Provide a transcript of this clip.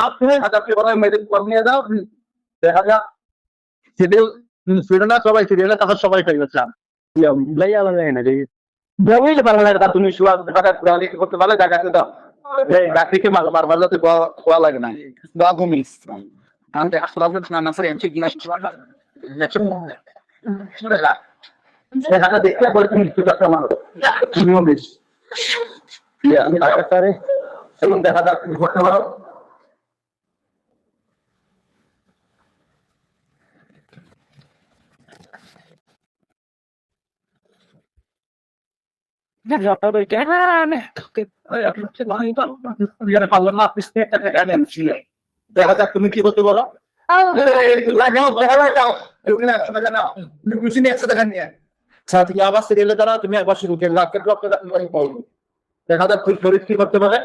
আপনি বড় মেডিকেল করে নিয়ে যাও, দেখা যাক সিরিয়াল ছিল না, সবাই সিরিয়ালে তখন সবাই পেয়ে গেছিলাম। ভাইয়া আলাদা না রে, বুঝতে পারলে না তুমি শুয়া টাকা করতে পারলে টাকা দাও। এই বাকিকে মারবার যাতে খোয়া লাগে না, দোয়া ঘুমিস আমি আসলে না না ফ্রেন্ড ঠিক না দেখলে বলে তুমি কিছু একটা মারো, তুমিও বেশ আমি ডাক্তারে এবং দেখা যাক তুমি করতে পারো। দেখা যাক তুমি কি করতে বলো। আবার সিরিয়ালে দ্বারা তুমি একবার শুরু করে দেখা যাক শরীর কি করতে পারে।